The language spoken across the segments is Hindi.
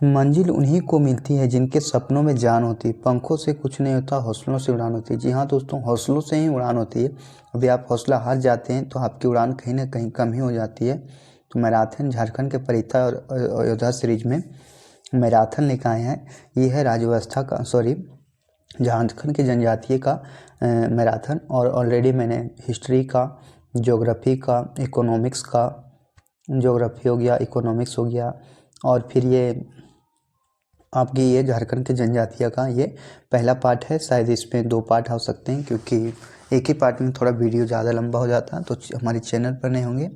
मंजिल उन्हीं को मिलती है जिनके सपनों में जान होती है, पंखों से कुछ नहीं होता, हौसलों से उड़ान होती है। जी हाँ दोस्तों, हौसलों से ही उड़ान होती है। अभी आप हौसला हार जाते हैं तो आपकी उड़ान कहीं ना कहीं कम ही हो जाती है। तो मैराथन झारखंड के परिता और अयोध्या सीरीज में मैराथन लेकर आए हैं। ये है राज्यव्यवस्था का, सॉरी, झारखंड की जनजातीय का मैराथन। और ऑलरेडी मैंने हिस्ट्री का, ज्योग्राफी का, इकोनॉमिक्स का, ज्योग्राफी हो गया, इकोनॉमिक्स हो गया, और फिर ये आपकी ये झारखंड के जनजातीय का ये पहला पार्ट है। शायद इसमें 2 पार्ट हो सकते हैं, क्योंकि एक ही पार्ट में थोड़ा वीडियो ज़्यादा लंबा हो जाता है। तो हमारे चैनल पर नए होंगे,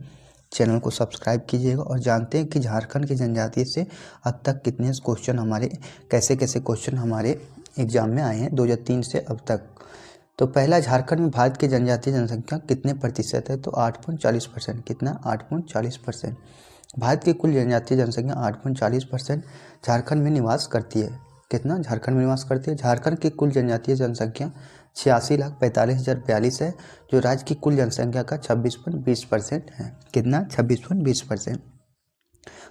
चैनल को सब्सक्राइब कीजिएगा। और जानते हैं कि झारखंड की जनजातीय से अब तक कितने क्वेश्चन हमारे, कैसे कैसे क्वेश्चन हमारे एग्जाम में आए हैं 2003 से अब तक। तो पहला, झारखंड में भारत की जनजातीय जनसंख्या कितने प्रतिशत है? तो 8.40%। कितना? 8.40%। भारत की कुल जनजातीय जनसंख्या 8.40% झारखंड में निवास करती है। कितना? झारखंड में निवास करती है। झारखंड की कुल जनजातीय जनसंख्या 86,45,042 है, जो राज्य की कुल जनसंख्या का 26.20% है। कितना? 26.20%।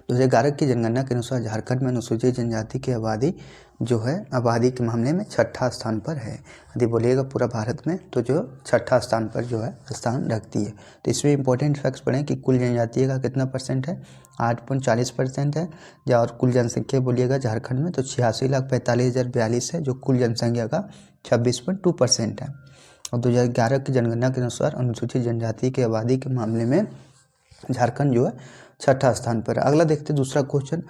2011 की जनगणना के अनुसार झारखंड में अनुसूचित जनजाति की आबादी जो है, आबादी के मामले में 6ठा स्थान पर है। यदि बोलिएगा पूरा भारत में तो जो 6ठा स्थान पर जो है स्थान रखती है। तो इसमें इंपॉर्टेंट फैक्ट्स पढ़ें कि कुल जनजातीय का कितना परसेंट है? 8.40% है। और कुल जनसंख्या बोलिएगा झारखंड में तो 86,45,042 है, जो कुल जनसंख्या का 26.2% है। और 2011 की जनगणना के अनुसार अनुसूचित जनजाति की आबादी के मामले में झारखंड जो है 6ठा स्थान पर है। अगला देखते हैं दूसरा क्वेश्चन।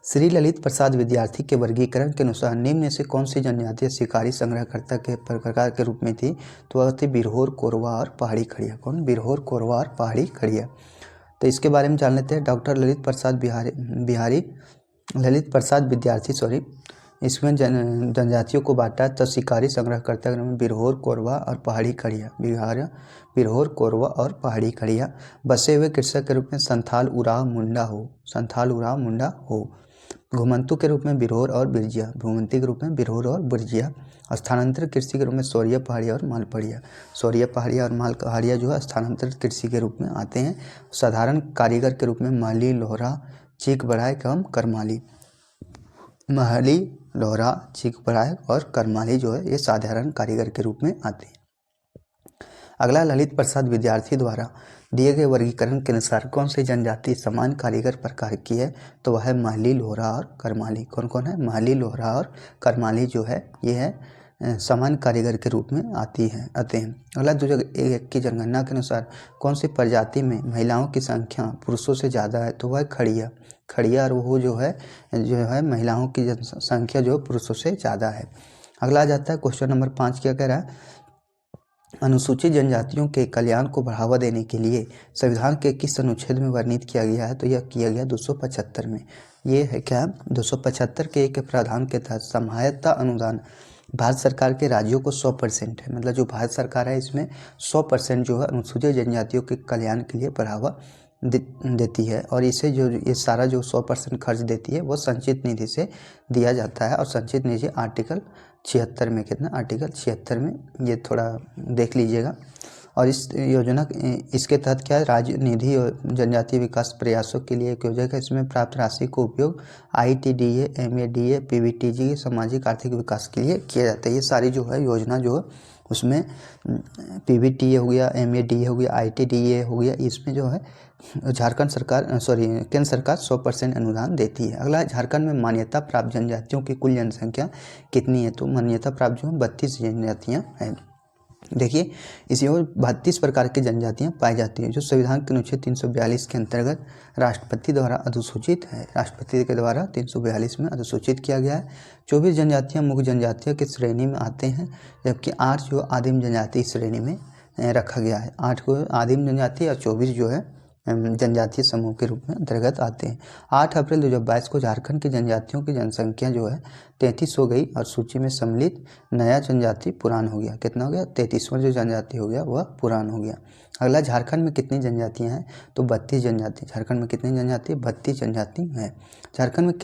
श्री ललित प्रसाद विद्यार्थी के वर्गीकरण के अनुसार निम्न में से कौन सी जनजातीय शिकारी संग्रहकर्ता के प्रकार के रूप में थी? तो वह थी बिरहोर, कोरवा और पहाड़ी खड़िया। कौन? बिरहोर, कोरवा और पहाड़ी खड़िया। तो इसके बारे में जान लेते हैं। डॉक्टर ललित प्रसाद विद्यार्थी, सॉरी, इसमें जनजातियों को बांटा तो शिकारी संग्रहकर्ता के नाम में बिरहोर, कोरवा और पहाड़ी खड़िया। बिरहोर, कोरवा और पहाड़ी खड़िया। बसे हुए कृषक के रूप में संथाल, उरांव, मुंडा हो। घुमंतु के रूप में बिरहोर और बिरजिया। घुमंती के रूप में बिरहोर और बिरजिया। स्थानांतरित कृषि के रूप में सौरिया पहाड़िया और मालपहाड़िया। सौरिया पहाड़िया और मालपहाड़िया जो है स्थानांतरित कृषि के रूप में आते हैं। साधारण कारीगर के रूप में महली, लोहरा, चीक बढ़ाए एवं करमाली। महली, लोहरा, चीक बढ़ाए और करमाली जो है ये साधारण कारीगर के रूप में आते हैं। अगला, ललित प्रसाद विद्यार्थी द्वारा दिए गए वर्गीकरण के अनुसार कौन सी जनजाति समान कारीगर प्रकार की है? तो वह है महली, लोहरा और करमाली। कौन कौन है? महली, लोहरा और करमाली जो है ये है समान कारीगर के रूप में आते हैं। अगला, 2001 की जनगणना के अनुसार कौन सी प्रजाति में महिलाओं की संख्या पुरुषों से ज़्यादा है? तो वह खड़िया और वो जो है महिलाओं की संख्या जो पुरुषों से ज़्यादा है। अगला आ जाता है क्वेश्चन नंबर 5। क्या कह रहा है? अनुसूचित जनजातियों के कल्याण को बढ़ावा देने के लिए संविधान के किस अनुच्छेद में वर्णित किया गया है? तो यह किया गया 275 में। ये है क्या? 275 के एक प्रावधान के तहत सहायता अनुदान भारत सरकार के राज्यों को 100% है। मतलब जो भारत सरकार है इसमें 100% जो है अनुसूचित जनजातियों के कल्याण के लिए बढ़ावा देती है। और इसे जो ये सारा जो 100% खर्च देती है वो संचित निधि से दिया जाता है। और संचित निधि आर्टिकल 76 में, कितना? आर्टिकल 76 में, ये थोड़ा देख लीजिएगा। और इस योजना, इसके तहत क्या है? राज्य निधि और जनजातीय विकास प्रयासों के लिए एक योजना है। इसमें प्राप्त राशि को उपयोग ITDA, MADA, PVTG सामाजिक आर्थिक विकास के लिए किया जाता है। ये सारी जो है योजना जो है उसमें PVTA हो गया, MADA हो गया, ITDA हो गया, इसमें जो है झारखंड सरकार, सॉरी, केंद्र सरकार 100% अनुदान देती है। अगला, झारखंड में मान्यता प्राप्त जनजातियों की कुल जनसंख्या कितनी है? तो मान्यता प्राप्त जो है 32 जनजातियाँ हैं। देखिए, इसी और 32 प्रकार की जनजातियाँ पाई जाती हैं, जो संविधान के अनुच्छेद 342 के अंतर्गत राष्ट्रपति द्वारा अधिसूचित है। राष्ट्रपति के द्वारा 342 में अधिसूचित किया गया है। 24 जनजातियाँ मुख्य जनजातियों की श्रेणी में आते हैं, जबकि 8 जो आदिम जनजाति श्रेणी में रखा गया है। 8 को आदिम जनजाति और 24 जो है जनजातीय समूह के रूप में अंतर्गत आते हैं। 8 अप्रैल 2022 को झारखंड की जनजातियों की जनसंख्या जो है 33 हो गई और सूची में सम्मिलित नया जनजाति पुरान हो गया। कितना हो गया? 33वां जो जनजाति हो गया वह पुरान हो गया। अगला, झारखंड में कितनी जनजातियां हैं? तो 32 जनजाति। झारखंड में कितनी जनजाति? 32 जनजाति है। झारखंड में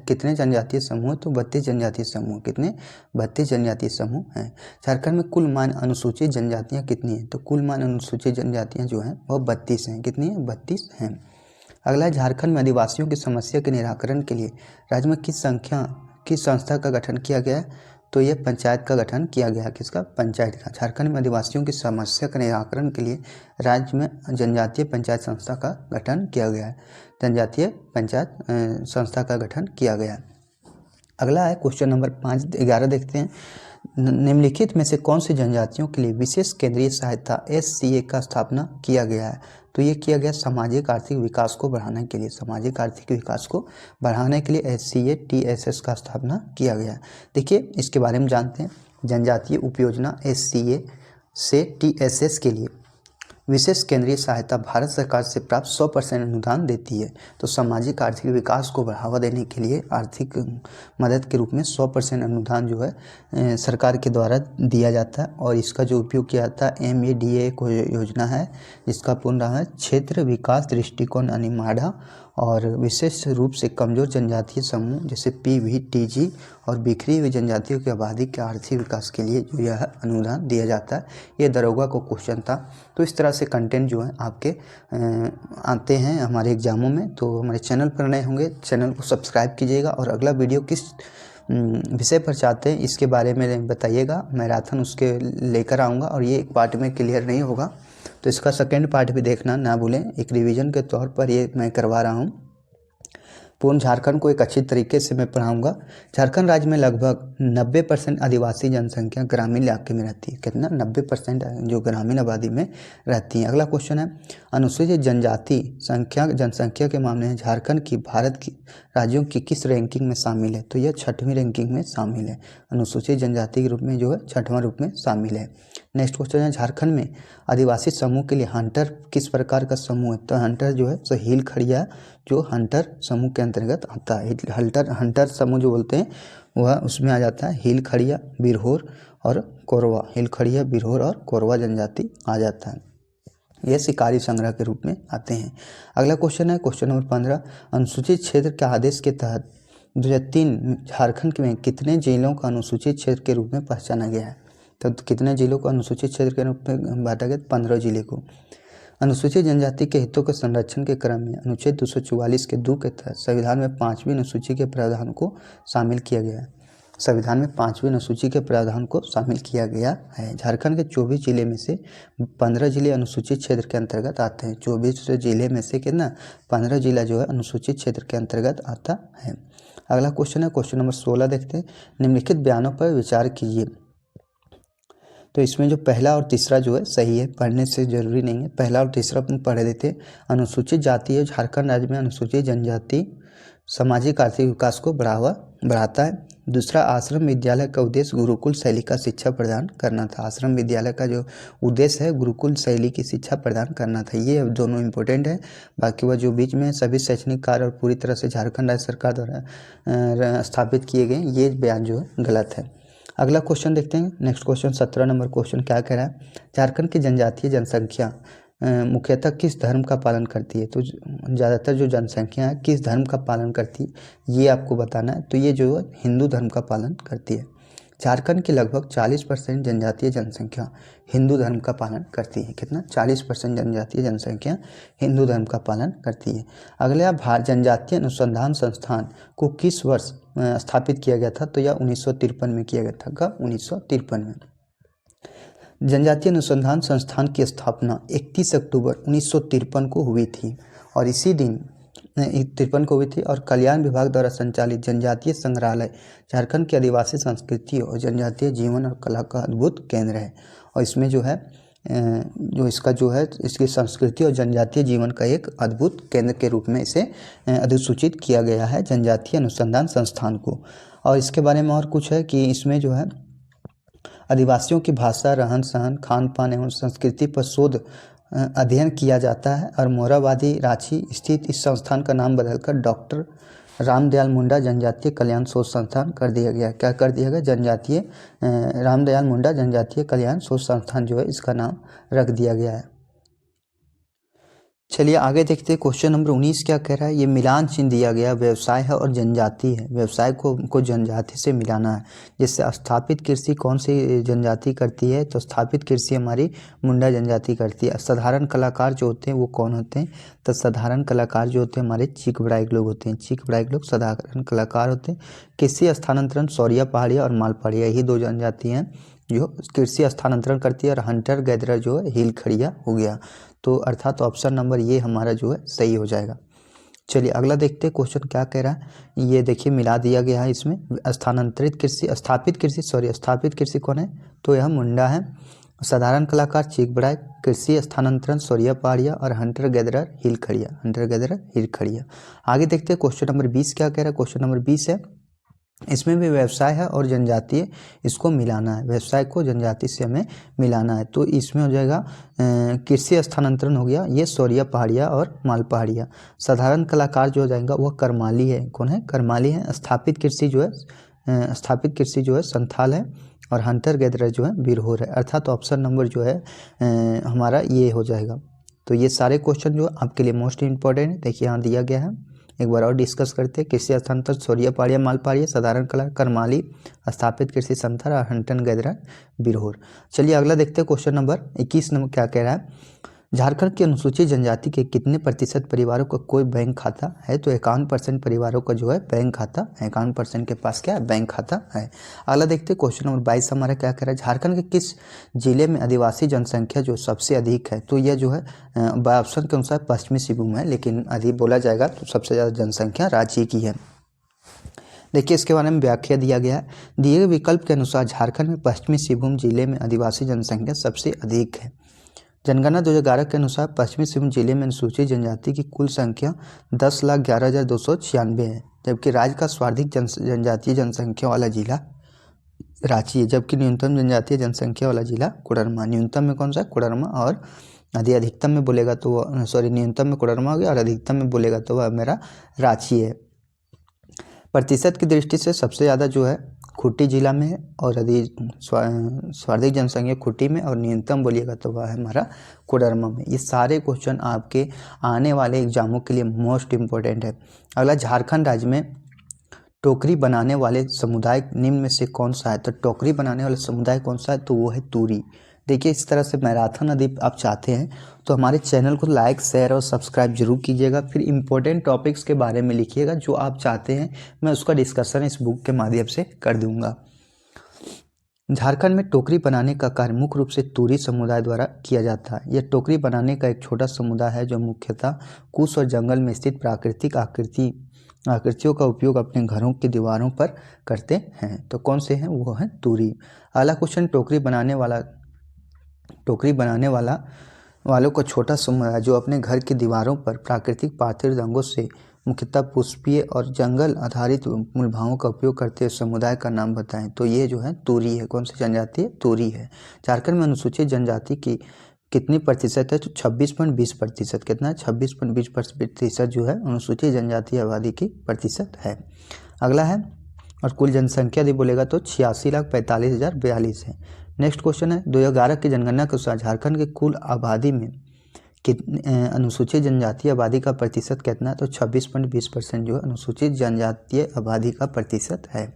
कितने जनजातीय समूह? तो 32 जनजातीय समूह। कितने? 32 जनजातीय समूह हैं। झारखंड में कुल मान अनुसूचित जनजातियां कितनी हैं? तो कुल मान अनुसूचित जनजातियां जो हैं वह 32 हैं। कितनी है? 32 हैं। अगला है झारखंड में आदिवासियों की समस्या के निराकरण के लिए राज्य में किस संस्था का गठन किया गया है? तो ये पंचायत का गठन किया गया। किसका? पंचायत का। झारखंड में आदिवासियों की समस्या के निराकरण के लिए राज्य में जनजातीय पंचायत संस्था का गठन किया गया है। जनजातीय पंचायत संस्था का गठन किया गया है। अगला है क्वेश्चन नंबर 5-11 देखते हैं। निम्नलिखित में से कौन सी जनजातियों के लिए विशेष केंद्रीय सहायता SCA का स्थापना किया गया है? तो ये किया गया सामाजिक आर्थिक विकास को बढ़ाने के लिए। सामाजिक आर्थिक विकास को बढ़ाने के लिए SCA TSS का स्थापना किया गया है। देखिए इसके बारे में जानते हैं। जनजातीय उपयोजना SCA से TSS के लिए विशेष केंद्रीय सहायता भारत सरकार से प्राप्त 100% अनुदान देती है। तो सामाजिक आर्थिक विकास को बढ़ावा देने के लिए आर्थिक मदद के रूप में 100% अनुदान जो है सरकार के द्वारा दिया जाता है। और इसका जो उपयोग किया जाता है MADA को योजना है, जिसका पूर्ण नाम है क्षेत्र विकास दृष्टिकोण अनिमाडा। और विशेष रूप से कमजोर जनजातीय समूह जैसे PVTG और बिखरी हुई जनजातियों की आबादी के आर्थिक विकास के लिए जो यह अनुदान दिया जाता है। ये दरोगा को क्वेश्चन था। तो इस तरह से कंटेंट जो है आपके आते हैं हमारे एग्जामों में। तो हमारे चैनल पर नए होंगे, चैनल को सब्सक्राइब कीजिएगा और अगला वीडियो किस विषय पर चाहते हैं इसके बारे में बताइएगा। मैराथन उसके लेकर आऊँगा और ये एक पार्ट में क्लियर नहीं होगा, तो इसका सेकेंड पार्ट भी देखना ना भूलें। एक रिवीजन के तौर पर ये मैं करवा रहा हूँ। पूर्ण झारखंड को एक अच्छी तरीके से मैं पढ़ाऊंगा। झारखंड राज्य में लगभग 90% आदिवासी जनसंख्या ग्रामीण इलाके में रहती है। कितना? 90% जो ग्रामीण आबादी में रहती है। अगला क्वेश्चन है अनुसूचित जनजाति जनसंख्या के मामले में झारखंड की भारत की राज्यों की किस रैंकिंग में शामिल है? तो यह 6वीं रैंकिंग में शामिल है। अनुसूचित जनजाति के रूप में जो है 6वां रूप में शामिल है। नेक्स्ट क्वेश्चन है झारखंड में आदिवासी समूह के लिए हंटर किस प्रकार का समूह है? तो हंटर जो है सो हिल खड़िया जो हंटर समूह के अंतर्गत आता है। हंटर समूह जो बोलते हैं वह उसमें आ जाता है। हिल खड़िया, बिरहोर और कोरवा। हिल खड़िया, बिरहोर और कोरवा जनजाति आ जाता है। यह शिकारी संग्रह के रूप में आते हैं। अगला क्वेश्चन है क्वेश्चन नंबर 15। अनुसूचित क्षेत्र के आदेश के तहत 2003 झारखंड में कितने जिलों को अनुसूचित क्षेत्र के रूप में पहचाना गया है? तो कितने जिलों को अनुसूचित क्षेत्र के रूप में बांटा गया? 15 जिले को। अनुसूचित जनजाति के हितों के संरक्षण के क्रम में अनुच्छेद 244 के 2 के तहत संविधान में 5वीं अनुसूची के प्रावधान को शामिल किया गया है। संविधान में 5वीं अनुसूची के प्रावधान को शामिल किया गया है। झारखंड के 24 जिले में से 15 जिले अनुसूचित क्षेत्र के अंतर्गत आते हैं। 24 जिले में से कितना? 15 जिला जो है अनुसूचित क्षेत्र के अंतर्गत आता है। अगला क्वेश्चन है क्वेश्चन नंबर 16 देखते हैं। निम्नलिखित बयानों पर विचार कीजिए। तो इसमें जो पहला और तीसरा जो है सही है, पढ़ने से जरूरी नहीं है। पहला और तीसरा अपन पढ़ लेते हैं। अनुसूचित जाति है झारखंड राज्य में अनुसूचित जनजाति सामाजिक आर्थिक विकास को बढ़ाता है। दूसरा, आश्रम विद्यालय का उद्देश्य गुरुकुल शैली का शिक्षा प्रदान करना था। आश्रम विद्यालय का जो उद्देश्य है गुरुकुल शैली की शिक्षा प्रदान करना था। ये दोनों इंपॉर्टेंट है। बाकी वह जो बीच में सभी शैक्षणिक कार्य और पूरी तरह से झारखंड राज्य सरकार द्वारा स्थापित किए गए, ये बयान जो है गलत है। अगला क्वेश्चन देखते हैं। नेक्स्ट क्वेश्चन 17 नंबर क्वेश्चन क्या कह रहा है? झारखंड की जनजातीय जनसंख्या मुख्यतः किस धर्म का पालन करती है? तो ज़्यादातर जो जनसंख्या है किस धर्म का पालन करती है ये आपको बताना है। तो ये जो है हिंदू धर्म का पालन करती है। झारखंड की लगभग 40% जनजातीय जनसंख्या हिंदू धर्म का पालन करती है। कितना? 40% जनजातीय जनसंख्या हिंदू धर्म का पालन करती है। अगला, भारत जनजातीय अनुसंधान संस्थान को किस वर्ष स्थापित किया गया था? तो यह 1953 में किया गया था। कब? 1953 में। जनजातीय अनुसंधान संस्थान की स्थापना 31 अक्टूबर 1953 को हुई थी और इसी दिन 53 को हुई थी। और कल्याण विभाग द्वारा संचालित जनजातीय संग्रहालय झारखंड की आदिवासी संस्कृति और जनजातीय जीवन और कला का अद्भुत केंद्र है। और इसमें जो है जो इसका जो है इसकी संस्कृति और जनजातीय जीवन का एक अद्भुत केंद्र के रूप में इसे अधिसूचित किया गया है जनजातीय अनुसंधान संस्थान को। और इसके बारे में और कुछ है कि इसमें जो है आदिवासियों की भाषा, रहन सहन, खान पान एवं संस्कृति पर शोध अध्ययन किया जाता है। और मोरहाबादी रांची स्थित इस संस्थान का नाम बदलकर डॉक्टर रामदयाल मुंडा जनजातीय कल्याण शोध संस्थान कर दिया गया। क्या कर दिया गया? जनजातीय रामदयाल मुंडा जनजातीय कल्याण शोध संस्थान जो है इसका नाम रख दिया गया है। चलिए आगे देखते हैं क्वेश्चन नंबर 19 क्या कह रहा है। ये मिलान चिन्ह दिया गया व्यवसाय है और जनजाति है। व्यवसाय को जनजाति से मिलाना है। जैसे स्थापित कृषि कौन सी जनजाति करती है, तो स्थापित कृषि हमारी मुंडा जनजाति करती है। साधारण कलाकार जो होते हैं वो कौन होते हैं, तो साधारण कलाकार जो होते हैं हमारे चीक बड़ाइक लोग होते हैं। चीक बड़ाइक लोग साधारण कलाकार होते हैं। कृषि स्थानांतरण सौरिया पहाड़िया और माल पहाड़िया, यही दो जनजाति हैं जो कृषि स्थानांतरण करती है। और हंटर गैदरर जो है हिल खड़िया हो गया। तो अर्थात ऑप्शन नंबर ये हमारा जो है सही हो जाएगा। चलिए अगला देखते हैं क्वेश्चन क्या कह रहा है। ये देखिए मिला दिया गया है इसमें स्थानांतरित कृषि स्थापित कृषि कौन है, तो यह मुंडा है। साधारण कलाकार चीक बड़ाइक, कृषि स्थानांतरण सौरिया पहाड़िया और हंटर गैदरर हिल खड़िया। आगे देखते हैं क्वेश्चन नंबर 20 क्या कह रहा है। क्वेश्चन नंबर 20 है, इसमें भी व्यवसाय है और जनजातीय, इसको मिलाना है। व्यवसाय को जनजाति से हमें मिलाना है। तो इसमें हो जाएगा कृषि स्थानांतरण हो गया, ये सौरिया पहाड़िया और माल पहाड़िया। साधारण कलाकार जो हो जाएगा वह करमाली है। कौन है, करमाली है। स्थापित कृषि जो है संथाल है। और हंटर गैदरर जो है बिरहोर है। अर्थात ऑप्शन नंबर जो है हमारा ये हो जाएगा। तो ये सारे क्वेश्चन जो आपके लिए मोस्ट इंपॉर्टेंट है, देखिए यहाँ दिया गया है। एक बार और डिस्कस करते हैं। कृषि स्थानांतरण सौरिया पहाड़िया माल पहाड़िया, साधारण कला करमाली, स्थापित कृषि संथाल और हंटन गैदरर बिरहोर। चलिए अगला देखते हैं क्वेश्चन नंबर 21 नंबर क्या कह रहा है। झारखंड की अनुसूचित जनजाति के कितने प्रतिशत परिवारों का कोई बैंक खाता है, तो 51% परिवारों का जो है बैंक खाता, 51% के पास क्या है, बैंक खाता है। अगला देखते हैं क्वेश्चन नंबर 22 हमारा क्या कह रहा है। झारखंड के किस जिले में आदिवासी जनसंख्या जो सबसे अधिक है, तो यह जो है ऑप्शन के अनुसार पश्चिमी सिंहभूम है, लेकिन अधिक बोला जाएगा तो सबसे ज़्यादा जनसंख्या रांची की है। देखिए इसके बारे में व्याख्या दिया गया है। दिए गए विकल्प के अनुसार झारखंड में पश्चिमी सिंहभूम जिले में आदिवासी जनसंख्या सबसे अधिक है। जनगणना 2011 के अनुसार पश्चिमी सिंहभूम जिले में अनुसूचित जनजाति की कुल संख्या 10,11,296 है, जबकि राज्य का सर्वाधिक जनजातीय जनसंख्या वाला जिला रांची है, जबकि न्यूनतम जनजातीय जनसंख्या वाला जिला कोडरमा। न्यूनतम में कौन सा, कोडरमा। और यदि अधिकतम में बोलेगा तो न्यूनतम में कोडरमा हो गया और अधिकतम में बोलेगा तो वह मेरा रांची है। प्रतिशत की दृष्टि से सबसे ज़्यादा जो है खूंटी जिला में है, और यदि सर्वाधिक जनसंख्या खूंटी में, और न्यूनतम बोलिएगा तो वह है हमारा कोडरमा में। ये सारे क्वेश्चन आपके आने वाले एग्जामों के लिए मोस्ट इम्पोर्टेंट है। अगला, झारखंड राज्य में टोकरी बनाने वाले समुदाय निम्न में से कौन सा है, तो टोकरी बनाने वाले समुदाय कौन सा है, तो वो है तूरी। देखिए इस तरह से मैराथन यदि आप चाहते हैं तो हमारे चैनल को लाइक शेयर और सब्सक्राइब जरूर कीजिएगा। फिर इम्पोर्टेंट टॉपिक्स के बारे में लिखिएगा जो आप चाहते हैं, मैं उसका डिस्कशन इस बुक के माध्यम से कर दूंगा। झारखंड में टोकरी बनाने का कार्य मुख्य रूप से तूरी समुदाय द्वारा किया जाता है। यह टोकरी बनाने का एक छोटा समुदाय है जो मुख्यतः कुश और जंगल में स्थित प्राकृतिक आकृतियों का उपयोग अपने घरों की दीवारों पर करते हैं। तो कौन से हैं, वो है तूरी। अगला क्वेश्चन, टोकरी बनाने वालों का छोटा समुदाय जो अपने घर की दीवारों पर प्राकृतिक पाथर रंगों से मुख्यतः पुष्पीय और जंगल आधारित मूलभावों का उपयोग करते हैं, समुदाय का नाम बताएं। तो ये जो है तूरी है। कौन सी जनजाति है, तूरी है। झारखंड में अनुसूचित जनजाति की कितनी प्रतिशत है, तो 26.20%। कितना है, 26.20% जो है अनुसूचित जनजाति आबादी की प्रतिशत है। अगला है, और कुल जनसंख्या यदि बोलेगा तो 86,45,042 है। नेक्स्ट क्वेश्चन है, 2011 की जनगणना के अनुसार झारखंड के कुल आबादी में अनुसूचित जनजातीय आबादी का प्रतिशत कितना है, तो 26.20% जो है अनुसूचित जनजातीय आबादी का प्रतिशत है।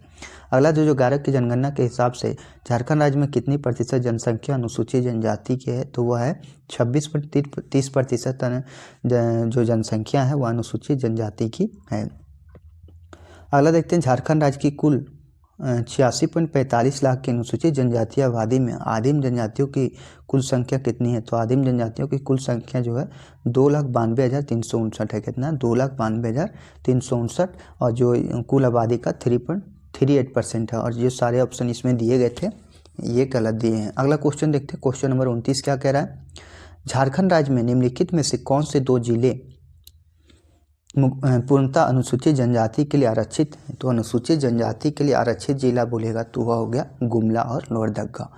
अगला, 2011 की जनगणना के हिसाब से झारखंड राज्य में कितनी प्रतिशत जनसंख्या अनुसूचित जनजाति की है, तो वह है 26.30%। जो जनसंख्या है वह अनुसूचित जनजाति की है। अगला देखते हैं, झारखंड राज्य की कुल 86.45 लाख की अनुसूचित जनजातीय आबादी में आदिम जनजातियों की कुल संख्या कितनी है, तो आदिम जनजातियों की कुल संख्या जो है 2,92,359 है। कितना, 2,92,359, और जो कुल आबादी का 3.38% है। और ये सारे ऑप्शन इसमें दिए गए थे, ये गलत दिए हैं। अगला क्वेश्चन देखते हैं, क्वेश्चन नंबर 29 क्या कह रहा है। झारखंड राज्य में निम्नलिखित में से कौन से दो जिले पूर्णतः अनुसूचित जनजाति के लिए आरक्षित है, तो अनुसूचित जनजाति के लिए आरक्षित जिला बोलेगा तो वह हो गया गुमला और लोहरदगा।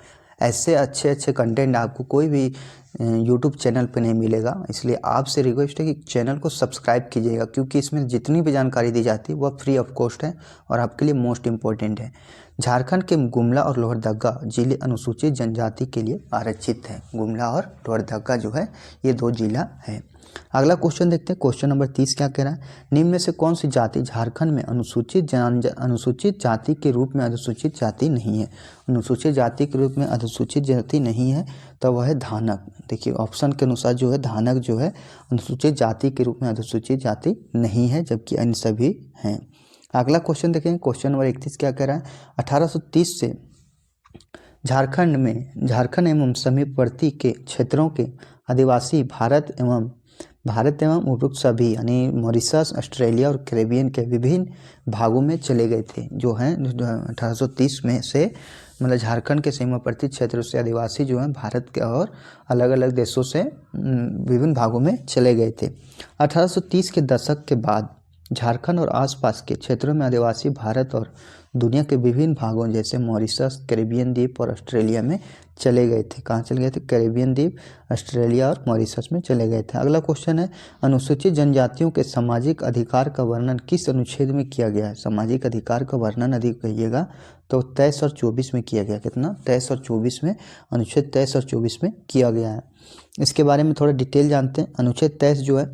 ऐसे अच्छे कंटेंट आपको कोई भी यूट्यूब चैनल पे नहीं मिलेगा। इसलिए आपसे रिक्वेस्ट है कि चैनल को सब्सक्राइब कीजिएगा, क्योंकि इसमें जितनी भी जानकारी दी जाती है वह फ्री ऑफ कॉस्ट है और आपके लिए मोस्ट इम्पोर्टेंट है। झारखंड के गुमला और लोहरदगा जिले अनुसूचित जनजाति के लिए आरक्षित है। गुमला और लोहरदगा जो है ये 2 जिला है। अगला क्वेश्चन देखते हैं। क्वेश्चन नंबर 30 क्या कह रहा है, निम्न में से कौन सी जाति झारखंड में अनुसूचित जाति के रूप में अधिसूचित जाति नहीं है। अनुसूचित जाति के रूप में अधिसूचित जाति नहीं है तो वह है धानक। देखिए ऑप्शन के अनुसार जो है धानक जो है अनुसूचित जाति के रूप में अधिसूचित जाति नहीं है, जबकि अन्य सभी हैं। अगला क्वेश्चन देखेंगे। क्वेश्चन नंबर 31 क्या कह रहा है, 1830 से झारखंड एवं समीपवर्ती के क्षेत्रों के आदिवासी भारत एवं उपरोक्त सभी यानी मॉरिशस, ऑस्ट्रेलिया और कैरेबियन के विभिन्न भागों में चले गए थे। जो हैं 1830 में से मतलब झारखंड के सीमावर्ती क्षेत्रों से आदिवासी जो हैं भारत के और अलग अलग देशों से विभिन्न भागों में चले गए थे। 1830 के दशक के बाद झारखंड और आसपास के क्षेत्रों में आदिवासी भारत और दुनिया के विभिन्न भागों जैसे मॉरिशस, कैरेबियन द्वीप और ऑस्ट्रेलिया में चले गए थे। कहाँ चले गए थे? कैरेबियन द्वीप, ऑस्ट्रेलिया और मॉरिशस में चले गए थे। अगला क्वेश्चन है, अनुसूचित जनजातियों के सामाजिक अधिकार का वर्णन किस अनुच्छेद में किया गया है? सामाजिक अधिकार का वर्णन अधिक कहिएगा तो 23 और 24 में किया गया। कितना? 23 और 24 में, अनुच्छेद 23 और 24 में किया गया है। इसके बारे में थोड़ा डिटेल जानते हैं। अनुच्छेद 23 जो है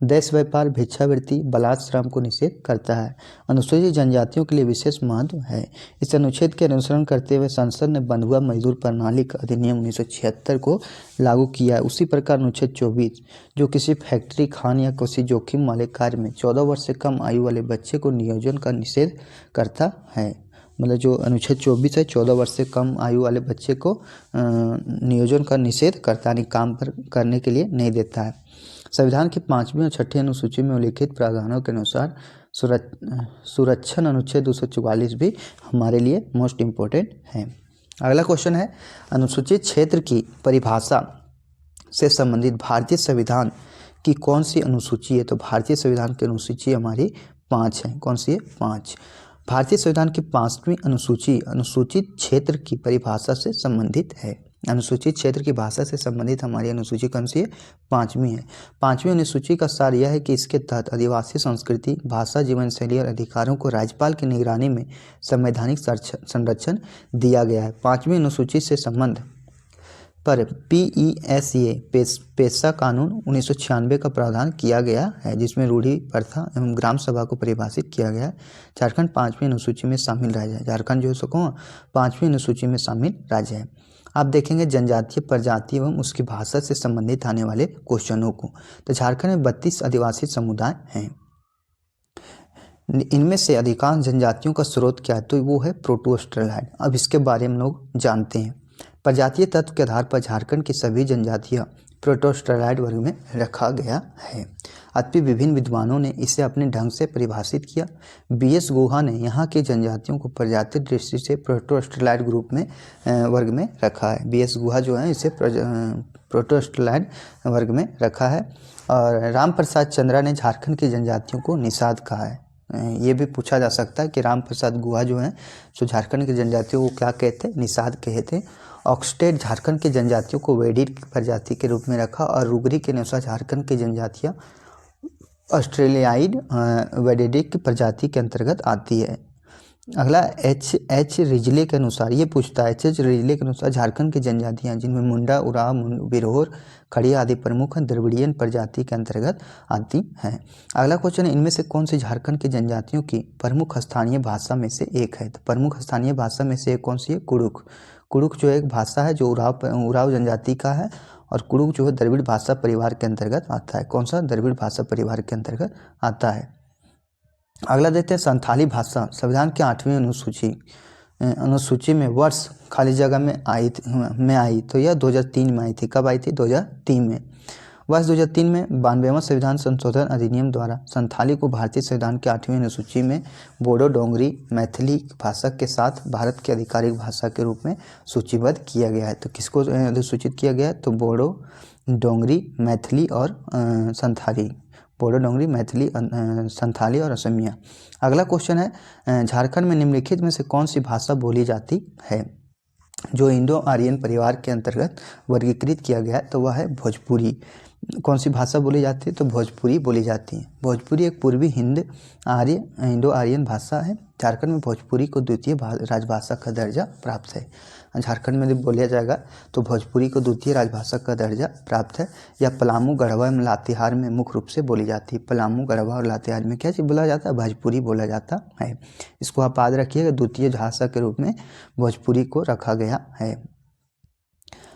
देश व्यापार, भिक्षावृत्ति, बलात् श्रम को निषेध करता है। अनुसूचित जनजातियों के लिए विशेष महत्व है। इस अनुच्छेद के अनुसरण करते हुए संसद ने बंधुआ मजदूर प्रणाली का अधिनियम 1976 को लागू किया है। उसी प्रकार अनुच्छेद 24 जो किसी फैक्ट्री, खान या किसी जोखिम वाले कार्य में 14 वर्ष से कम आयु वाले बच्चे को नियोजन का निषेध करता है। मतलब जो अनुच्छेद 24 है 14 वर्ष से कम आयु वाले बच्चे को नियोजन का निषेध करता है, काम पर करने के लिए नहीं देता है। संविधान की 5वीं और 6ठी अनुसूची में उल्लिखित प्रावधानों के अनुसार सुरक्षण अनुच्छेद 244 भी हमारे लिए मोस्ट इम्पोर्टेंट है। अगला क्वेश्चन है, अनुसूचित क्षेत्र की परिभाषा से संबंधित भारतीय संविधान की कौन सी अनुसूची है? तो भारतीय संविधान की अनुसूची हमारी 5 है। कौन सी है? 5। भारतीय संविधान की 5वीं अनुसूची अनुसूचित क्षेत्र की परिभाषा से संबंधित है। अनुसूचित क्षेत्र की भाषा से संबंधित हमारी अनुसूची कौन सी है? 5वीं है। 5वीं अनुसूची का सार यह है कि इसके तहत आदिवासी संस्कृति, भाषा, जीवन शैली और अधिकारों को राज्यपाल की निगरानी में संवैधानिक संरक्षण दिया गया है। 5वीं अनुसूची से संबंध पर PESA पेशा कानून 1996 का प्रावधान किया गया है, जिसमें रूढ़ी प्रथा एवं ग्राम सभा को परिभाषित किया गया है। झारखंड 5वीं अनुसूची में शामिल राज्य है। झारखंड जो है 5वीं अनुसूची में शामिल राज्य है। आप देखेंगे जनजातीय प्रजाति एवं उसकी भाषा से संबंधित आने वाले क्वेश्चनों को। तो झारखंड में 32 आदिवासी समुदाय हैं। इनमें से अधिकांश जनजातियों का स्रोत क्या है? तो वो है प्रोटो-ऑस्ट्रेलॉइड। अब इसके बारे में लोग जानते हैं। प्रजातीय तत्व के आधार पर झारखंड की सभी जनजातियां प्रोटो-ऑस्ट्रेलॉइड वर्ग में रखा गया है। अतः विभिन्न विद्वानों ने इसे अपने ढंग से परिभाषित किया। BS गुहा ने यहाँ की जनजातियों को प्रजातीय दृष्टि से प्रोटो-ऑस्ट्रेलॉइड ग्रुप में वर्ग में रखा है। BS गुहा जो है इसे प्रोटो-ऑस्ट्रेलॉइड वर्ग में रखा है। और राम प्रसाद चंद्रा ने झारखंड की जनजातियों को निषाद कहा है। ये भी पूछा जा सकता है कि राम प्रसाद गुहा जो है जो झारखंड की जनजातियों को क्या कहते? निषाद कहते। ऑक्सटेड झारखंड की जनजातियों को वेडिड प्रजाति के रूप में रखा और रुगरी के अनुसार झारखंड की जनजातियाँ ऑस्ट्रेलियाइड वेडिडिक प्रजाति के अंतर्गत आती है। अगला H रिजले के अनुसार ये पूछता है, H रिजले के अनुसार झारखंड की जनजातियाँ जिनमें मुंडा, उराव, बिरहोर, खड़िया आदि प्रमुख द्रविड़ियन प्रजाति के अंतर्गत आती हैं। अगला क्वेश्चन है, इनमें से कौन सी झारखंड की जनजातियों की प्रमुख स्थानीय भाषा में से एक है? तो प्रमुख स्थानीय भाषा में से एक कौन सी है? कुड़ुक। कुड़ुक जो एक भाषा है जो उराव जनजाति का है और कुड़ुक जो है द्रविड़ भाषा परिवार के अंतर्गत आता है। कौन सा? द्रविड़ भाषा परिवार के अंतर्गत आता है। अगला देखते हैं संथाली भाषा संविधान की 8वीं अनुसूची में वर्ष खाली जगह में आई तो यह 2003 में आई थी। कब आई थी? 2003 में। वर्ष 2003 में 92वां संविधान संशोधन अधिनियम द्वारा संथाली को भारतीय संविधान की 8वीं अनुसूची में बोडो, डोंगरी, मैथिली भाषा के साथ भारत की आधिकारिक भाषा के रूप में सूचीबद्ध किया गया है। तो किसको अधिसूचित किया गया है? तो बोडो, डोंगरी, मैथिली और संथाली। बोडो, डोंगरी, मैथिली, संथाली और असमिया। अगला क्वेश्चन है, झारखंड में निम्नलिखित में से कौन सी भाषा बोली जाती है? जो इंडो आर्यन परिवार के अंतर्गत वर्गीकृत किया गया है तो वह है भोजपुरी। कौन सी भाषा बोली जाती है? तो भोजपुरी बोली जाती है। भोजपुरी एक पूर्वी हिंद आर्य इंडो आर्यन भाषा है। झारखंड में भोजपुरी को द्वितीय राजभाषा का दर्जा प्राप्त है। झारखंड में जब बोला जाएगा तो भोजपुरी को द्वितीय राजभाषा का दर्जा प्राप्त है। यह पलामू, गढ़वा एवं लातेहार में मुख्य रूप से बोली जाती है। पलामू, गढ़वा और लातेहार में क्या चीज़ बोला जाता है? भोजपुरी बोला जाता है। इसको आप याद रखिएगा, द्वितीय भाषा के रूप में भोजपुरी को रखा गया है।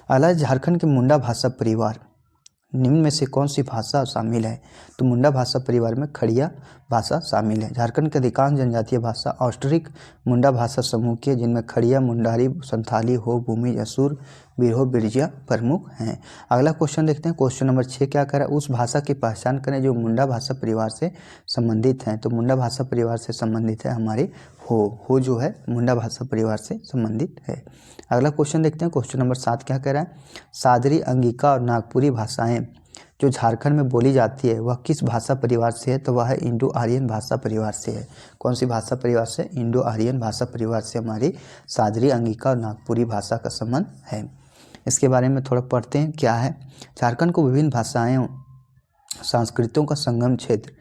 अगला, झारखंड के मुंडा भाषा परिवार निम्न में से कौन सी भाषा शामिल है? तो मुंडा भाषा परिवार में खड़िया भाषा शामिल है। झारखंड के अधिकांश जनजातीय भाषा औष्टरिक मुंडा भाषा समूह की है, जिनमें खड़िया, मुंडारी, संथाली, हो, भूमि, असुर, बिरहो, बिरजिया प्रमुख हैं। अगला क्वेश्चन देखते हैं। क्वेश्चन नंबर 6 क्या कह रहा है? उस भाषा की पहचान करें जो मुंडा भाषा परिवार से संबंधित हैं। तो मुंडा भाषा परिवार से संबंधित है हमारी हो जो है मुंडा भाषा परिवार से संबंधित है। अगला क्वेश्चन देखते हैं। क्वेश्चन नंबर 7 क्या कह रहा है? सादरी, अंगिका और नागपुरी भाषाएं जो झारखंड में बोली जाती है वह किस भाषा परिवार से है? तो वह है इंडो आर्यन भाषा परिवार से है। कौन सी भाषा परिवार से? इंडो आर्यन भाषा परिवार से हमारी सादरी, अंगिका और नागपुरी भाषा का संबंध है। इसके बारे में थोड़ा पढ़ते हैं क्या है। झारखंड को विभिन्न भाषाएं संस्कृतियों का संगम क्षेत्र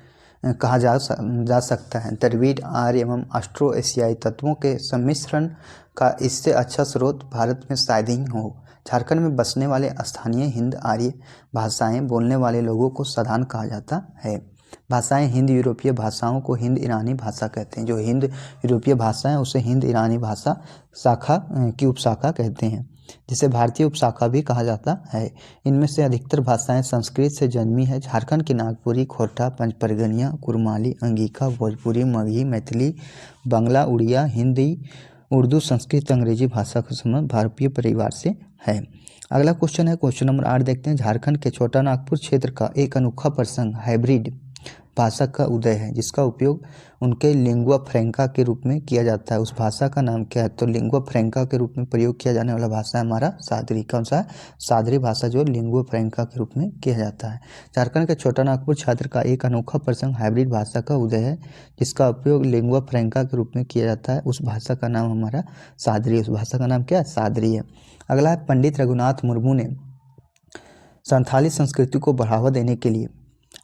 कहा जा सकता है। द्रविड़, आर्य एवं ऑस्ट्रो एशियाई तत्वों के सम्मिश्रण का इससे अच्छा स्रोत भारत में शायद ही हो। झारखंड में बसने वाले स्थानीय हिंद आर्य भाषाएं बोलने वाले लोगों को सधान कहा जाता है। भाषाएं हिंद यूरोपीय भाषाओं को हिंद ईरानी भाषा कहते हैं। जो हिंद यूरोपीय भाषा है उसे हिंद ईरानी भाषा शाखा की उपशाखा कहते हैं, जिसे भारतीय उपशाखा भी कहा जाता है। इनमें से अधिकतर भाषाएं संस्कृत से जन्मी है। झारखंड की नागपुरी, खोरठा, पंचपरगनिया, कुरमाली, अंगिका, भोजपुरी, मगही, मैथिली, बंगला, उड़िया, हिंदी, उर्दू, संस्कृत, अंग्रेजी भाषा का संबंध भारतीय परिवार से है। अगला क्वेश्चन है क्वेश्चन नंबर 8 देखते हैं। झारखंड के छोटा नागपुर क्षेत्र का एक अनोखा प्रसंग हाइब्रिड भाषा का उदय है, जिसका उपयोग उनके लिंगुआ फ्रैंका के रूप में किया जाता है। उस भाषा का नाम क्या है? तो लिंगुआ फ्रैंका के रूप में प्रयोग किया जाने वाला भाषा है हमारा सादरी। कौन सा? सादरी भाषा जो लिंगुआ फ्रैंका के रूप में किया जाता है। झारखंड के छोटा नागपुर क्षेत्र का एक अनोखा प्रसंग हाइब्रिड भाषा का उदय है, जिसका उपयोग लिंगुआ फ्रैंका के रूप में किया जाता है। उस भाषा का नाम हमारा सादरी है। उस भाषा का नाम क्या है? सादरी है। अगला है, पंडित रघुनाथ मुर्मू ने संथाली संस्कृति को बढ़ावा देने के लिए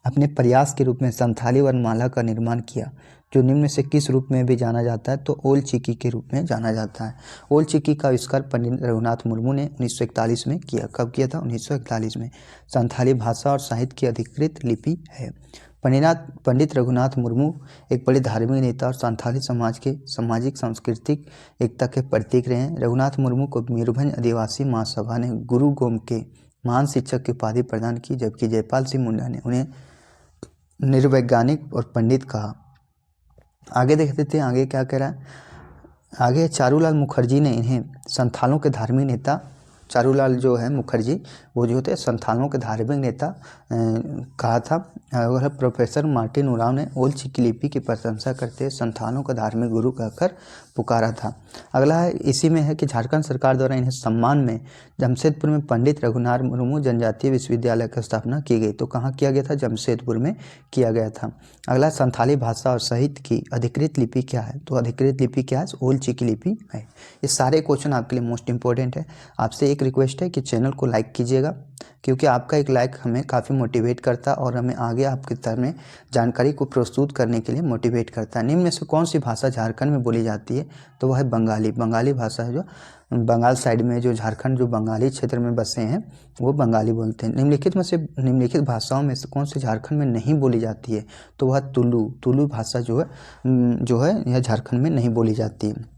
अपने प्रयास के रूप में संथाली वर्णमाला का निर्माण किया, जो निम्न में से किस रूप में भी जाना जाता है? तो ओल चिकी के रूप में जाना जाता है। ओल चिकी का आविष्कार पंडित रघुनाथ मुर्मू ने 1941 में किया। कब किया था? 1941 में। संथाली भाषा और साहित्य की अधिकृत लिपि है। पंडित रघुनाथ मुर्मू एक बड़े धार्मिक नेता और संथाली समाज के सामाजिक सांस्कृतिक एकता के प्रतीक रहे हैं। रघुनाथ मुर्मू को मयूरभंज आदिवासी महासभा ने गुरु गोम के महान शिक्षक की उपाधि प्रदान की, जबकि जयपाल सिंह मुंडा ने उन्हें निर्वैज्ञानिक और पंडित कहा। आगे देखते थे आगे क्या कह रहा है। आगे चारूलाल मुखर्जी ने इन्हें संथालों के धार्मिक नेता, चारूलाल जो है मुखर्जी वो जो थे संथालों के धार्मिक नेता कहा था। और प्रोफेसर मार्टिन उरांव ने ओल चिकी लिपि की प्रशंसा करते संथालों का धार्मिक गुरु कहकर पुकारा था। अगला है इसी में है कि झारखंड सरकार द्वारा इन्हें सम्मान में जमशेदपुर में पंडित रघुनाथ मुर्मू जनजातीय विश्वविद्यालय की स्थापना की गई। तो कहाँ किया गया था? जमशेदपुर में किया गया था। अगला, संथाली भाषा और साहित्य की अधिकृत लिपि क्या है? तो अधिकृत लिपि क्या है? ओल चिकी लिपि है। ये सारे क्वेश्चन आपके लिए मोस्ट इंपॉर्टेंट है। आपसे एक रिक्वेस्ट है कि चैनल को लाइक कीजिएगा, क्योंकि आपका एक लाइक हमें काफ़ी मोटिवेट करता है और हमें आगे आपके तरह में जानकारी को प्रस्तुत करने के लिए मोटिवेट करता है। निम्न में से कौन सी भाषा झारखंड में बोली जाती है? तो वह है बंगाली। बंगाली भाषा है जो बंगाल साइड में, जो झारखंड जो बंगाली क्षेत्र में बसे हैं वो बंगाली बोलते हैं। निम्नलिखित भाषाओं में से कौन सी झारखंड में नहीं बोली जाती है? तो वह तुलु भाषा जो है यह झारखंड में नहीं बोली जाती है।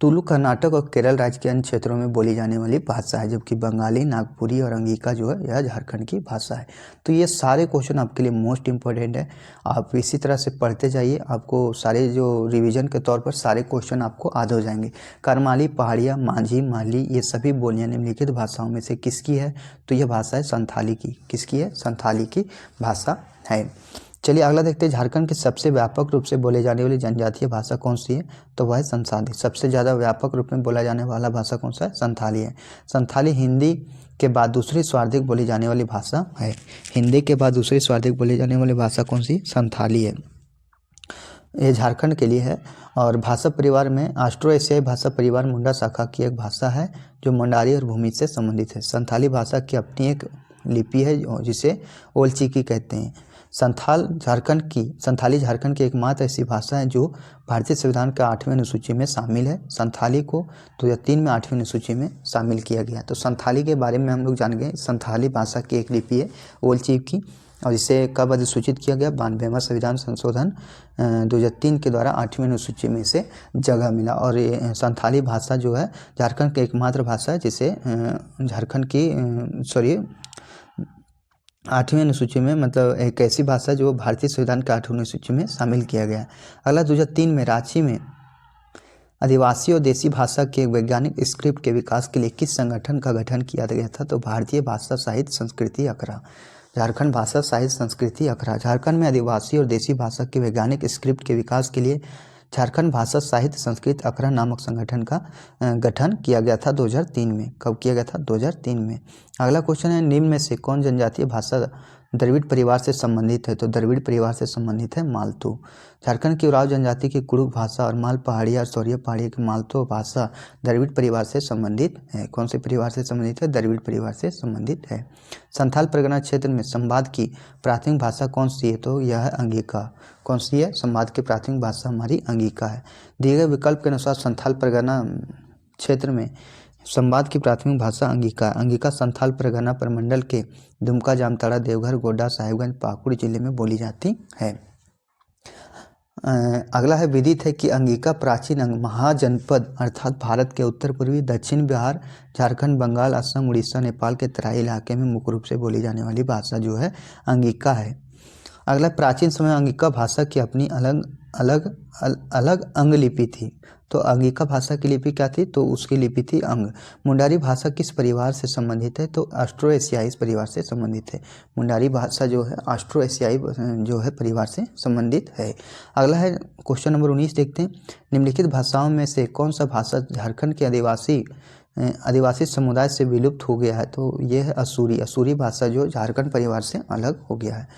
तुलु कर्नाटक और केरल राज्य के अन्य क्षेत्रों में बोली जाने वाली भाषा है, जबकि बंगाली, नागपुरी और अंगिका जो है यह झारखंड की भाषा है। तो ये सारे क्वेश्चन आपके लिए मोस्ट इंपॉर्टेंट है। आप इसी तरह से पढ़ते जाइए, आपको सारे जो रिवीजन के तौर पर सारे क्वेश्चन आपको याद हो जाएंगे। करमाली, पहाड़िया, मांझी, माली ये सभी बोलियां निम्नलिखित भाषाओं में से किसकी है? तो यह भाषा है संथाली की। किसकी है? संथाली की भाषा है। चलिए अगला देखते हैं। झारखंड की सबसे व्यापक रूप से बोले जाने वाली जनजातीय भाषा कौन सी है? तो वह है संथाली। सबसे ज़्यादा व्यापक रूप में बोला जाने वाला भाषा कौन सा है? संथाली है। संथाली हिंदी के बाद दूसरी सर्वाधिक बोली जाने वाली भाषा है। हिंदी के बाद दूसरी सर्वाधिक बोली जाने वाली भाषा कौन सी? संथाली है। ये झारखंड के लिए है। और भाषा परिवार में ऑस्ट्रो एशियाई भाषा परिवार मुंडा शाखा की एक भाषा है जो मंडारी और भूमि से संबंधित है। संथाली भाषा की अपनी एक लिपि है जिसे ओलचिकी कहते हैं। संथाली झारखंड की एकमात्र ऐसी भाषा है जो भारतीय संविधान के 8वें अनुसूची में शामिल है। संथाली को 2003 में 8वीं अनुसूची में शामिल किया गया। तो संथाली के बारे में हम लोग जान गए। संथाली भाषा की एक लिपि है ओलचिकी और इसे कब अधिसूचित किया गया? 92वां संविधान संशोधन 2003 के द्वारा 8वीं अनुसूची में इसे जगह मिला। और ये संथाली भाषा जो है झारखंड की एकमात्र भाषा है जिसे झारखंड की 8वीं अनुसूची में, मतलब एक ऐसी भाषा जो भारतीय संविधान के 8वीं अनुसूची में शामिल किया गया है। अगला 2003 में रांची में आदिवासी और देसी भाषा के वैज्ञानिक स्क्रिप्ट के विकास के लिए किस संगठन का गठन किया गया था? तो भारतीय भाषा साहित्य संस्कृति अखड़ा, झारखंड भाषा साहित्य संस्कृति अखड़ा। झारखंड में आदिवासी और देसी भाषा के वैज्ञानिक स्क्रिप्ट के विकास के लिए झारखंड भाषा साहित्य संस्कृत अखड़ा नामक संगठन का गठन किया गया था 2003 में। कब किया गया था? 2003 में। अगला क्वेश्चन है, निम्न में से कौन जनजातीय भाषा द्रविड़ परिवार से संबंधित है? तो द्रविड़ परिवार से संबंधित है मालतू। झारखंड की उराव जनजाति की कुड़ुक भाषा और माल पहाड़िया और सौरिया पहाड़िया की मालतू भाषा द्रविड़ परिवार से संबंधित है। कौन से परिवार से संबंधित है? द्रविड़ परिवार से संबंधित है। संथाल परगना क्षेत्र में संवाद की प्राथमिक भाषा कौन सी है? तो यह है अंगिका। कौन सी है? संवाद की प्राथमिक भाषा हमारी अंगिका है। दिए गए विकल्प के अनुसार संथाल परगना क्षेत्र में संवाद की प्राथमिक भाषा अंगिका। अंगिका संथाल परगना प्रमंडल के दुमका, जामताड़ा, देवघर, गोड्डा, साहिबगंज, पाकुड़ जिले में बोली जाती है। अगला है, विदित है कि अंगिका प्राचीन महाजनपद अर्थात भारत के उत्तर पूर्वी, दक्षिण बिहार, झारखंड, बंगाल, असम, उड़ीसा, नेपाल के तराई इलाके में मुख्य रूप से बोली जाने वाली भाषा जो है अंगिका है। अगला, प्राचीन समय अंगिका भाषा की अपनी अलग अंग लिपि थी। तो अंगिका भाषा की लिपि क्या थी? तो उसकी लिपि थी अंग। मुंडारी भाषा किस परिवार से संबंधित है? तो ऑस्ट्रो एशियाई परिवार से संबंधित है। मुंडारी भाषा जो है ऑस्ट्रो एशियाई जो है परिवार से संबंधित है। अगला है क्वेश्चन नंबर 19, देखते हैं। निम्नलिखित भाषाओं में से कौन सा भाषा झारखंड के आदिवासी समुदाय से विलुप्त हो गया है? तो यह है असुरी। असुरी भाषा जो झारखंड परिवार से अलग हो गया है।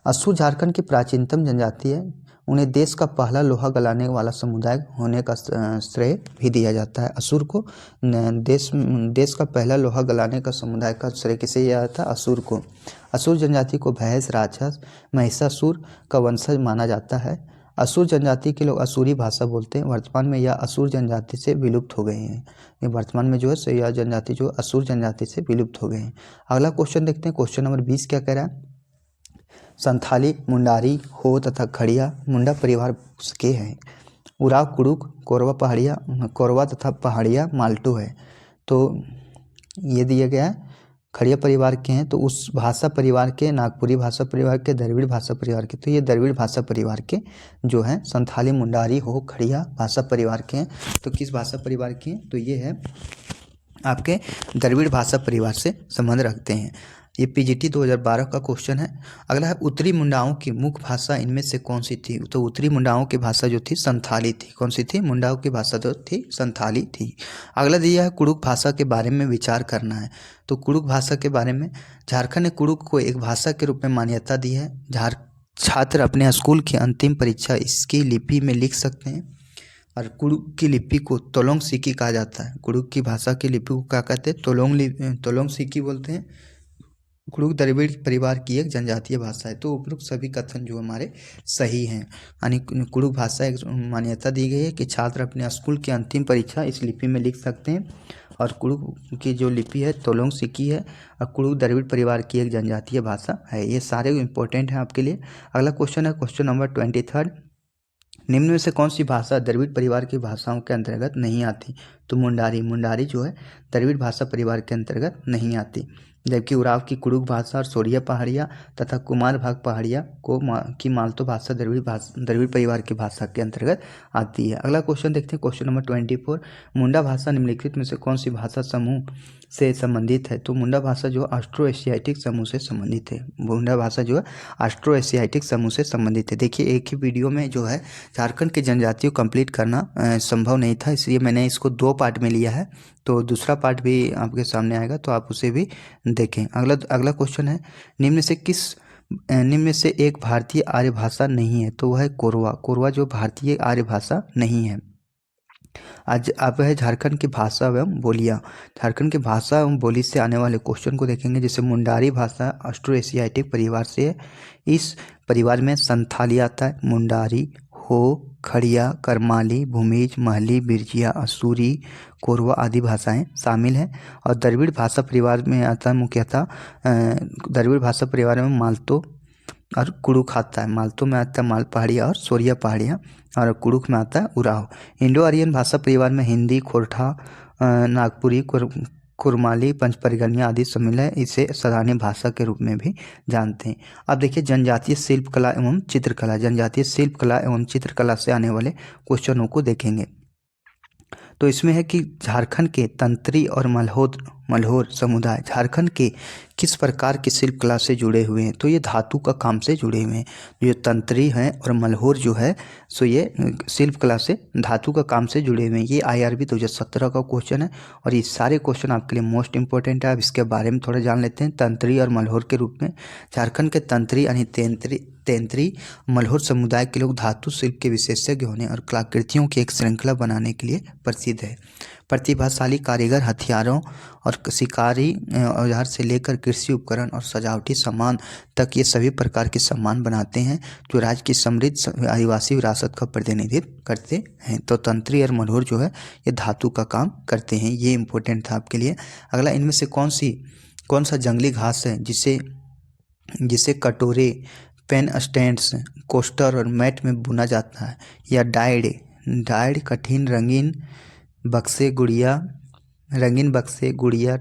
असुर झारखंड की प्राचीनतम जनजाति है। उन्हें देश का पहला लोहा गलाने वाला समुदाय होने का श्रेय भी दिया जाता है। असुर को देश का पहला लोहा गलाने का समुदाय का श्रेय किसे दिया जाता है? असुर को। असुर जनजाति को भैंस, राक्षस, महिषासुर का वंशज माना जाता है। असुर जनजाति के लोग असुरी भाषा बोलते हैं। वर्तमान में यह असुर जनजाति से विलुप्त हो गए हैं। ये वर्तमान में जो है यह जनजाति जो असुर जनजाति से विलुप्त हो गए हैं। अगला क्वेश्चन देखते हैं। क्वेश्चन नंबर 20 क्या कह रहा है? संथाली, मुंडारी, हो तथा खड़िया मुंडा परिवार के हैं। उराव, कुड़ुक, कोरवा तथा पहाड़िया माल्टू है। तो ये दिया गया है खड़िया परिवार के हैं। तो उस भाषा परिवार के, नागपुरी भाषा परिवार के, द्रविड़ भाषा परिवार के, तो ये द्रविड़ भाषा परिवार के जो हैं संथाली, मुंडारी, हो, खड़िया भाषा परिवार के हैं। तो किस भाषा परिवार के हैं? तो ये है आपके द्रविड़ भाषा परिवार से संबंध रखते हैं। ये पीजीटी 2012 का क्वेश्चन है। अगला है, उत्तरी मुंडाओं की मुख्य भाषा इनमें से कौन सी थी? तो उत्तरी मुंडाओं की भाषा जो थी संथाली थी। कौन सी थी? मुंडाओं की भाषा जो थी संथाली थी। अगला दिया है, कुड़ुक भाषा के बारे में विचार करना है। तो कुड़ुक भाषा के बारे में, झारखंड ने कुड़ुक को एक भाषा के रूप में मान्यता दी है। छात्र अपने स्कूल की अंतिम परीक्षा इसकी लिपि में लिख सकते हैं। और कुड़ुक की लिपि को तोलोंग सिकी कहा जाता है। कुड़ुक की भाषा की लिपि को क्या कहते हैं? तोलोंग सिकी बोलते हैं। कुड़ुक द्रविड़ परिवार की एक जनजातीय भाषा है। तो उपरोक्त सभी कथन जो हमारे सही हैं। यानी कुड़ुक भाषा एक मान्यता दी गई है कि छात्र अपने स्कूल की अंतिम परीक्षा इस लिपि में लिख सकते हैं। और कुड़ुक की जो लिपि है तोलोंग सिकी है। और कुड़ुक द्रविड़ परिवार की एक जनजातीय भाषा है। ये सारे इंपॉर्टेंट हैं आपके लिए। अगला क्वेश्चन है क्वेश्चन नंबर 23। निम्न में से कौन सी भाषा द्रविड़ परिवार की भाषाओं के अंतर्गत नहीं आती? तो मुंडारी जो है द्रविड़ भाषा परिवार के अंतर्गत नहीं आती। जबकि उराव की कुड़ुक भाषा और सोरिया पहाड़िया तथा कुमार भाग पहाड़िया की मालतो भाषा द्रविड़ परिवार की भाषा के अंतर्गत आती है। अगला क्वेश्चन देखते हैं क्वेश्चन नंबर 24। मुंडा भाषा निम्नलिखित में से कौन सी भाषा समूह से संबंधित है? तो मुंडा भाषा जो ऑस्ट्रो एशियाटिक समूह से संबंधित है। मुंडा भाषा जो है ऑस्ट्रो एशियाटिक समूह से संबंधित है। देखिए, एक ही वीडियो में जो है झारखंड की जनजातियों कंप्लीट करना संभव नहीं था, इसलिए मैंने इसको 2 पार्ट में लिया है। तो दूसरा पार्ट भी आपके सामने आएगा, तो आप उसे भी देखें। अगला क्वेश्चन है, निम्न से किस निम्न में से एक भारतीय आर्य भाषा नहीं है, तो वह है कोरवा। कोरवा जो भारतीय आर्य भाषा नहीं है। आज अब है झारखंड की भाषा एवं बोलियाँ। झारखंड की भाषा एवं बोली से आने वाले क्वेश्चन को देखेंगे। जैसे मुंडारी भाषा ऑस्ट्रो एशियाटिक परिवार से है। इस परिवार में संथाली आता है, मुंडारी, हो, खड़िया, करमाली, भूमिज, महली, बिरजिया, असूरी, कोरवा आदि भाषाएं शामिल हैं। और द्रविड़ भाषा परिवार में आता है मुख्यतः द्रविड़ भाषा परिवार में मालतो और कुड़ुक आता है। मालतो में आता है माल पहाड़िया और सोरिया पहाड़ियाँ, और कुड़ुक में आता है उराव। इंडो आर्यन भाषा परिवार में हिंदी, खोरठा, नागपुरी, कुरमाली, पंचपरगनिया आदि शामिल है। इसे सराहनीय भाषा के रूप में भी जानते हैं। अब देखिए जनजातीय शिल्पकला एवं चित्रकला। जनजातीय शिल्पकला एवं चित्रकला से आने वाले क्वेश्चनों को देखेंगे। तो इसमें है कि झारखंड के तंत्री और मल्होर समुदाय झारखंड के किस प्रकार की शिल्प कला से जुड़े हुए हैं, तो ये धातु का काम से जुड़े हुए हैं। जो तंत्री हैं और मल्होर जो है सो ये शिल्प कला से धातु का काम से जुड़े हुए हैं। ये IRB 2017 का क्वेश्चन है और ये सारे क्वेश्चन आपके लिए मोस्ट इंपॉर्टेंट है। अब इसके बारे में थोड़ा जान लेते हैं। तंत्री और मल्होर के रूप में झारखंड के तंत्री यानी तेंत्री मल्होर समुदाय के लोग धातु शिल्प के विशेषज्ञ होने और कलाकृतियों की एक श्रृंखला बनाने के लिए प्रसिद्ध है। प्रतिभाशाली कारीगर हथियारों और शिकारी औजार से लेकर कृषि उपकरण और सजावटी सामान तक ये सभी प्रकार के सामान बनाते हैं जो राज्य की समृद्ध आदिवासी विरासत का प्रतिनिधित्व करते हैं। तो तंत्री और मल्होर जो है ये धातु का काम करते हैं। ये इम्पोर्टेंट था आपके लिए। अगला, इनमें से कौन सा जंगली घास है जिसे कटोरे, पेन स्टैंड्स, कोस्टर और मैट में बुना जाता है, या डाइड कठिन रंगीन बक्से, गुड़िया,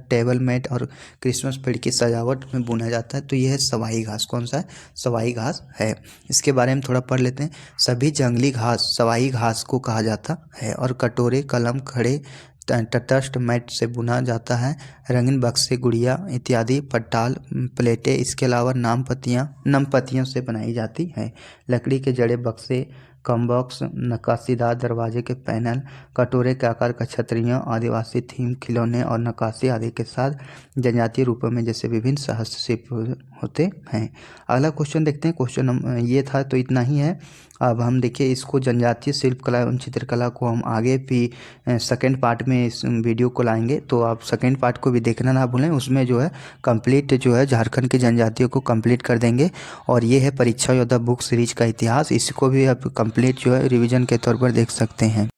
टेबल मैट और क्रिसमस पेड़ की सजावट में बुना जाता है। तो यह है सवाई घास। कौन सा है? सवाई घास है। इसके बारे में थोड़ा पढ़ लेते हैं। सभी जंगली घास सवाई घास को कहा जाता है और कटोरे, कलम, खड़े तटस्थ मैट से बुना जाता है। रंगीन बक्से, गुड़िया इत्यादि पट्टाल प्लेटें इसके अलावा नमपत्तियों से बनाई जाती हैं। लकड़ी के जड़े बक्से, कम बॉक्स, नक्काशीदार दरवाजे के पैनल, कटोरे के आकार का छतरियाँ, आदिवासी थीम खिलौने और नक्काशी आदि के साथ जनजातीय रूपों में जैसे विभिन्न हस्तशिल्प होते हैं। अगला क्वेश्चन देखते हैं। क्वेश्चन ये था, तो इतना ही है। अब हम देखिए इसको जनजातीय शिल्पकला एवं चित्रकला को हम आगे भी सेकेंड पार्ट में इस वीडियो को लाएंगे, तो आप सेकेंड पार्ट को भी देखना ना भूलें। उसमें जो है कंप्लीट जो है झारखंड की जनजातियों को कंप्लीट कर देंगे। और ये है परीक्षा योद्धा बुक सीरीज का इतिहास। इसको भी आप कंप्लीट जो है रिवीजन के तौर पर देख सकते हैं।